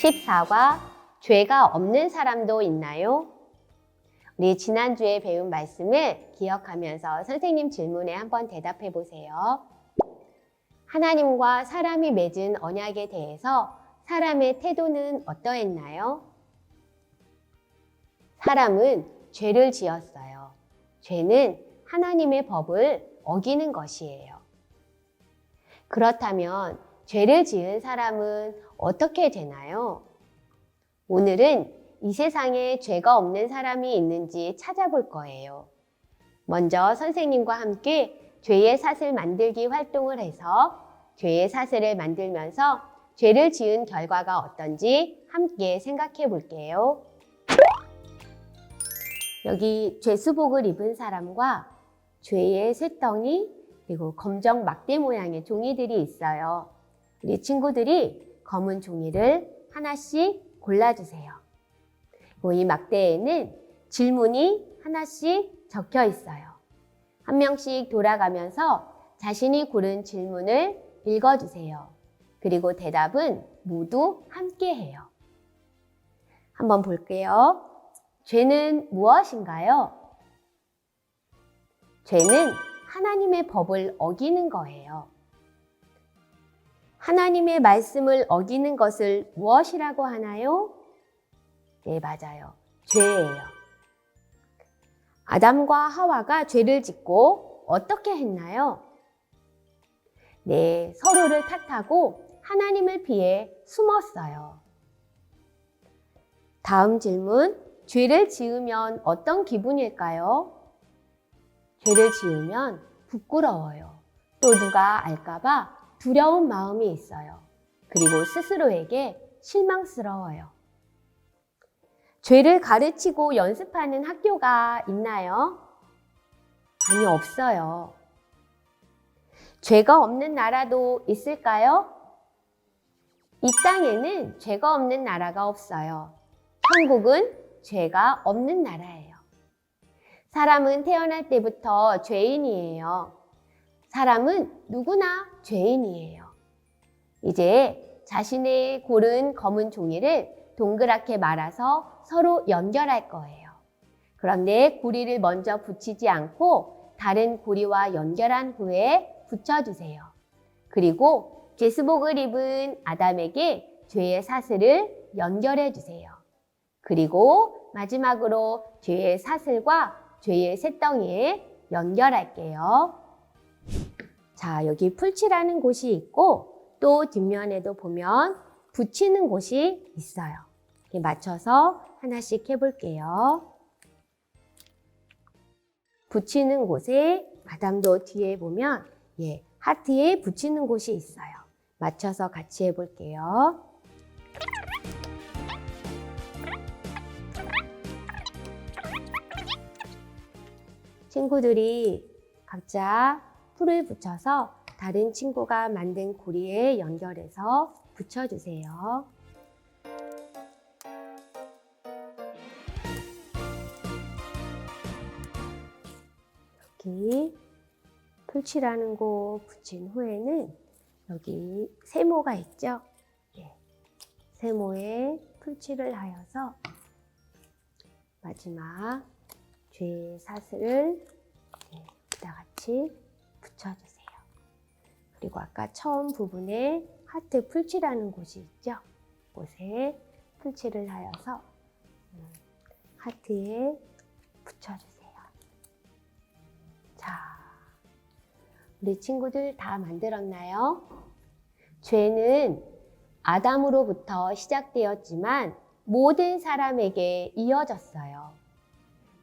14과 죄가 없는 사람도 있나요? 우리 지난주에 배운 말씀을 기억하면서 선생님 질문에 한번 대답해 보세요. 하나님과 사람이 맺은 언약에 대해서 사람의 태도는 어떠했나요? 사람은 죄를 지었어요. 죄는 하나님의 법을 어기는 것이에요. 그렇다면 죄를 지은 사람은 어떻게 되나요? 오늘은 이 세상에 죄가 없는 사람이 있는지 찾아볼 거예요. 먼저 선생님과 함께 죄의 삿을 만들기 활동을 해서 죄의 삿을 만들면서 죄를 지은 결과가 어떤지 함께 생각해 볼게요. 여기 죄수복을 입은 사람과 죄의 쇳덩이 그리고 검정 막대 모양의 종이들이 있어요. 우리 친구들이 검은 종이를 하나씩 골라주세요. 이 막대에는 질문이 하나씩 적혀 있어요. 한 명씩 돌아가면서 자신이 고른 질문을 읽어주세요. 그리고 대답은 모두 함께 해요. 한번 볼게요. 죄는 무엇인가요? 죄는 하나님의 법을 어기는 거예요. 하나님의 말씀을 어기는 것을 무엇이라고 하나요? 네, 맞아요. 죄예요. 아담과 하와가 죄를 짓고 어떻게 했나요? 네, 서로를 탓하고 하나님을 피해 숨었어요. 다음 질문, 죄를 지으면 어떤 기분일까요? 죄를 지으면 부끄러워요. 또 누가 알까봐 두려운 마음이 있어요. 그리고 스스로에게 실망스러워요. 죄를 가르치고 연습하는 학교가 있나요? 아니, 없어요. 죄가 없는 나라도 있을까요? 이 땅에는 죄가 없는 나라가 없어요. 천국은 죄가 없는 나라예요. 사람은 태어날 때부터 죄인이에요. 사람은 누구나 죄인이에요. 이제 자신의 고른 검은 종이를 동그랗게 말아서 서로 연결할 거예요. 그런데 고리를 먼저 붙이지 않고 다른 고리와 연결한 후에 붙여주세요. 그리고 죄수복을 입은 아담에게 죄의 사슬을 연결해 주세요. 그리고 마지막으로 죄의 사슬과 죄의 쇳덩이에 연결할게요. 자, 여기 풀칠하는 곳이 있고 또 뒷면에도 보면 붙이는 곳이 있어요. 이렇게 맞춰서 하나씩 해볼게요. 붙이는 곳에 아담도 뒤에 보면 하트에 붙이는 곳이 있어요. 맞춰서 같이 해볼게요. 친구들이 각자 풀을 붙여서 다른 친구가 만든 고리에 연결해서 붙여주세요. 여기 풀칠하는 곳 붙인 후에는 여기 세모가 있죠? 세모에 풀칠을 하여서 마지막 죄의 사슬을 같이 붙여주세요. 그리고 아까 처음 부분에 하트 풀칠하는 곳이 있죠? 곳에 풀칠을 하여서 하트에 붙여주세요. 자, 우리 친구들 다 만들었나요? 죄는 아담으로부터 시작되었지만 모든 사람에게 이어졌어요.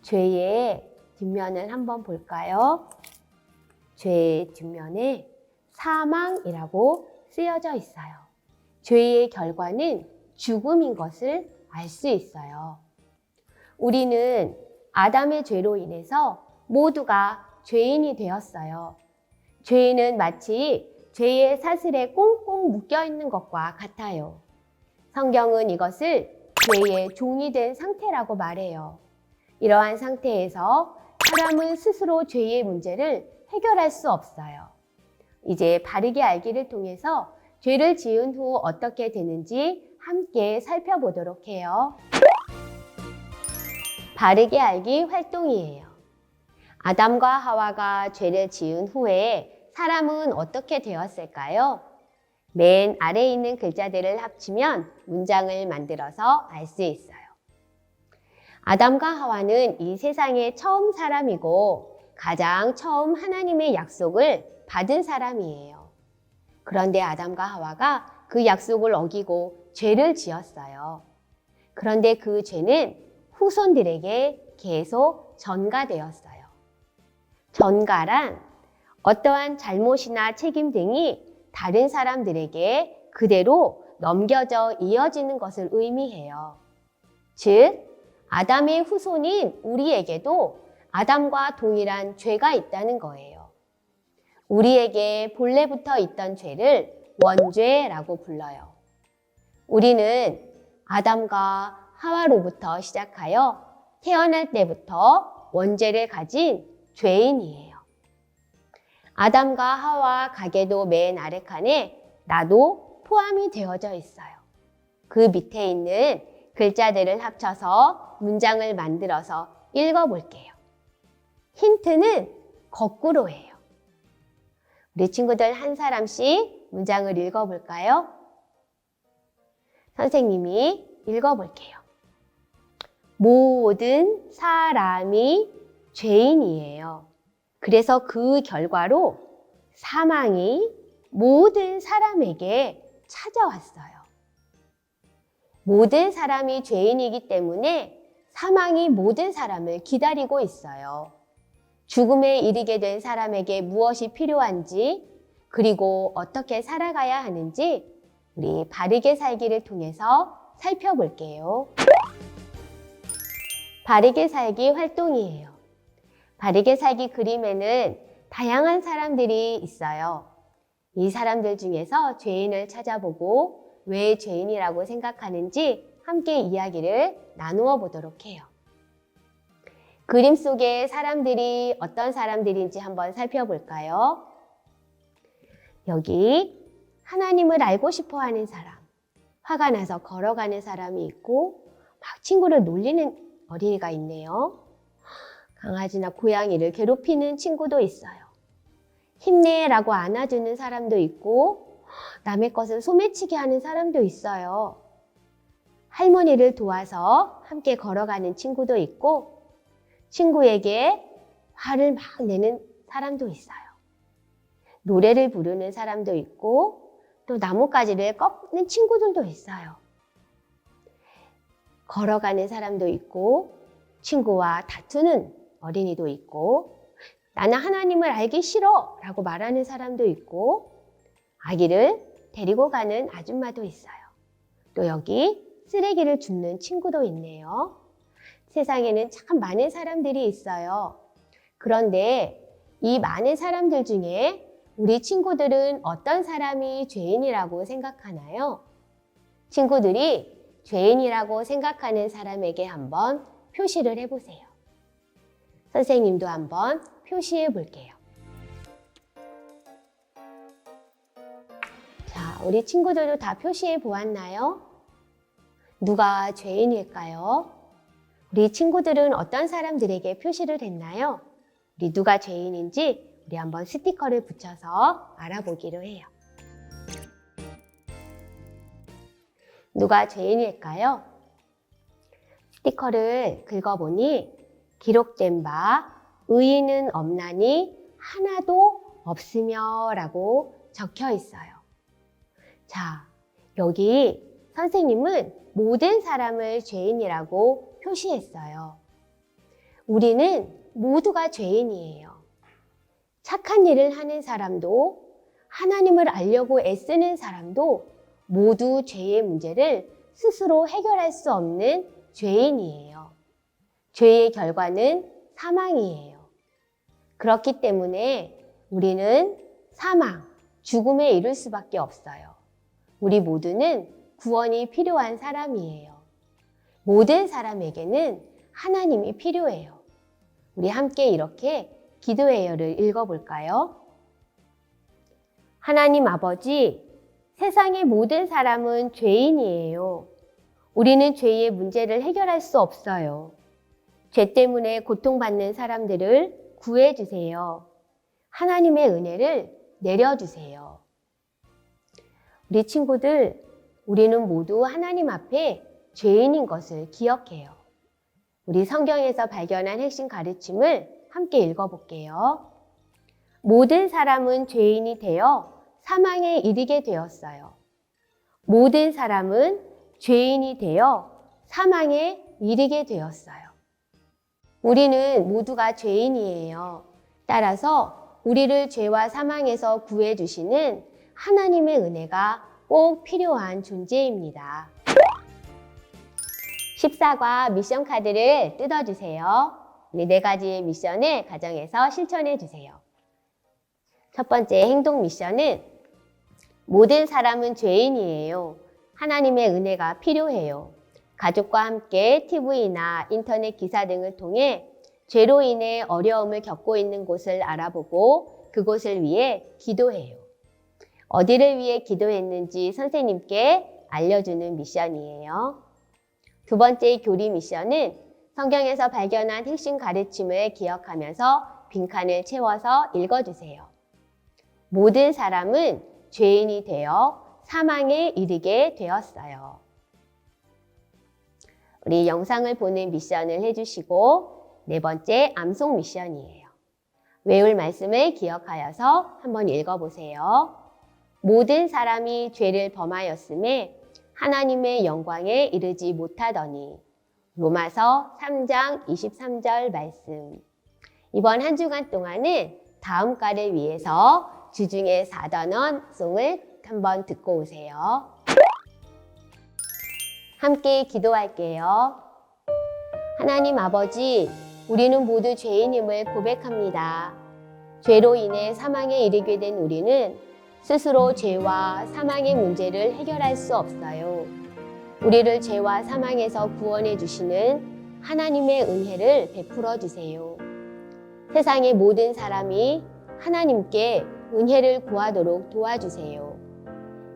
죄의 뒷면을 한번 볼까요? 죄의 뒷면에 사망이라고 쓰여져 있어요. 죄의 결과는 죽음인 것을 알 수 있어요. 우리는 아담의 죄로 인해서 모두가 죄인이 되었어요. 죄인은 마치 죄의 사슬에 꽁꽁 묶여 있는 것과 같아요. 성경은 이것을 죄의 종이 된 상태라고 말해요. 이러한 상태에서 사람은 스스로 죄의 문제를 해결할 수 없어요. 이제 바르게 알기를 통해서 죄를 지은 후 어떻게 되는지 함께 살펴보도록 해요. 바르게 알기 활동이에요. 아담과 하와가 죄를 지은 후에 사람은 어떻게 되었을까요? 맨 아래에 있는 글자들을 합치면 문장을 만들어서 알 수 있어요. 아담과 하와는 이 세상의 처음 사람이고 가장 처음 하나님의 약속을 받은 사람이에요. 그런데 아담과 하와가 그 약속을 어기고 죄를 지었어요. 그런데 그 죄는 후손들에게 계속 전가되었어요. 전가란 어떠한 잘못이나 책임 등이 다른 사람들에게 그대로 넘겨져 이어지는 것을 의미해요. 즉, 아담의 후손인 우리에게도 아담과 동일한 죄가 있다는 거예요. 우리에게 본래부터 있던 죄를 원죄라고 불러요. 우리는 아담과 하와로부터 시작하여 태어날 때부터 원죄를 가진 죄인이에요. 아담과 하와 가게도 맨 아래 칸에 나도 포함이 되어져 있어요. 그 밑에 있는 글자들을 합쳐서 문장을 만들어서 읽어볼게요. 힌트는 거꾸로예요. 우리 친구들 한 사람씩 문장을 읽어볼까요? 선생님이 읽어볼게요. 모든 사람이 죄인이에요. 그래서 그 결과로 사망이 모든 사람에게 찾아왔어요. 모든 사람이 죄인이기 때문에 사망이 모든 사람을 기다리고 있어요. 죽음에 이르게 된 사람에게 무엇이 필요한지, 그리고 어떻게 살아가야 하는지 우리 바르게 살기를 통해서 살펴볼게요. 바르게 살기 활동이에요. 바르게 살기 그림에는 다양한 사람들이 있어요. 이 사람들 중에서 죄인을 찾아보고 왜 죄인이라고 생각하는지 함께 이야기를 나누어 보도록 해요. 그림 속의 사람들이 어떤 사람들인지 한번 살펴볼까요? 여기 하나님을 알고 싶어 하는 사람, 화가 나서 걸어가는 사람이 있고 막 친구를 놀리는 어린이가 있네요. 강아지나 고양이를 괴롭히는 친구도 있어요. 힘내라고 안아주는 사람도 있고 남의 것을 소매치게 하는 사람도 있어요. 할머니를 도와서 함께 걸어가는 친구도 있고 친구에게 화를 막 내는 사람도 있어요. 노래를 부르는 사람도 있고 또 나뭇가지를 꺾는 친구들도 있어요. 걸어가는 사람도 있고 친구와 다투는 어린이도 있고 나는 하나님을 알기 싫어 라고 말하는 사람도 있고 아기를 데리고 가는 아줌마도 있어요. 또 여기 쓰레기를 줍는 친구도 있네요. 세상에는 참 많은 사람들이 있어요. 그런데 이 많은 사람들 중에 우리 친구들은 어떤 사람이 죄인이라고 생각하나요? 친구들이 죄인이라고 생각하는 사람에게 한번 표시를 해보세요. 선생님도 한번 표시해 볼게요. 자, 우리 친구들도 다 표시해 보았나요? 누가 죄인일까요? 우리 친구들은 어떤 사람들에게 표시를 했나요? 우리 누가 죄인인지 우리 한번 스티커를 붙여서 알아보기로 해요. 누가 죄인일까요? 스티커를 긁어보니 기록된 바 의인은 없나니 하나도 없으며 라고 적혀 있어요. 자, 여기 선생님은 모든 사람을 죄인이라고 표시했어요. 우리는 모두가 죄인이에요. 착한 일을 하는 사람도 하나님을 알려고 애쓰는 사람도 모두 죄의 문제를 스스로 해결할 수 없는 죄인이에요. 죄의 결과는 사망이에요. 그렇기 때문에 우리는 사망, 죽음에 이를 수밖에 없어요. 우리 모두는 구원이 필요한 사람이에요. 모든 사람에게는 하나님이 필요해요. 우리 함께 이렇게 기도해요를 읽어볼까요? 하나님 아버지, 세상의 모든 사람은 죄인이에요. 우리는 죄의 문제를 해결할 수 없어요. 죄 때문에 고통받는 사람들을 구해주세요. 하나님의 은혜를 내려주세요. 우리 친구들, 우리는 모두 하나님 앞에 죄인인 것을 기억해요. 우리 성경에서 발견한 핵심 가르침을 함께 읽어볼게요. 모든 사람은 죄인이 되어 사망에 이르게 되었어요. 모든 사람은 죄인이 되어 사망에 이르게 되었어요. 우리는 모두가 죄인이에요. 따라서 우리를 죄와 사망에서 구해주시는 하나님의 은혜가 꼭 필요한 존재입니다. 14과 미션 카드를 뜯어주세요. 우리 4가지의 미션을 가정에서 실천해주세요. 첫 번째 행동 미션은 모든 사람은 죄인이에요. 하나님의 은혜가 필요해요. 가족과 함께 TV나 인터넷 기사 등을 통해 죄로 인해 어려움을 겪고 있는 곳을 알아보고 그곳을 위해 기도해요. 어디를 위해 기도했는지 선생님께 알려주는 미션이에요. 두 번째 교리 미션은 성경에서 발견한 핵심 가르침을 기억하면서 빈칸을 채워서 읽어주세요. 모든 사람은 죄인이 되어 사망에 이르게 되었어요. 우리 영상을 보는 미션을 해주시고 4번째 암송 미션이에요. 외울 말씀을 기억하여서 한번 읽어보세요. 모든 사람이 죄를 범하였음에 하나님의 영광에 이르지 못하더니. 로마서 3장 23절 말씀. 이번 한 주간 동안은 다음 과를 위해서 주중에 4단원 송을 한번 듣고 오세요. 함께 기도할게요. 하나님 아버지, 우리는 모두 죄인임을 고백합니다. 죄로 인해 사망에 이르게 된 우리는 스스로 죄와 사망의 문제를 해결할 수 없어요. 우리를 죄와 사망에서 구원해 주시는 하나님의 은혜를 베풀어 주세요. 세상의 모든 사람이 하나님께 은혜를 구하도록 도와주세요.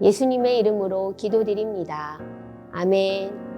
예수님의 이름으로 기도드립니다. 아멘.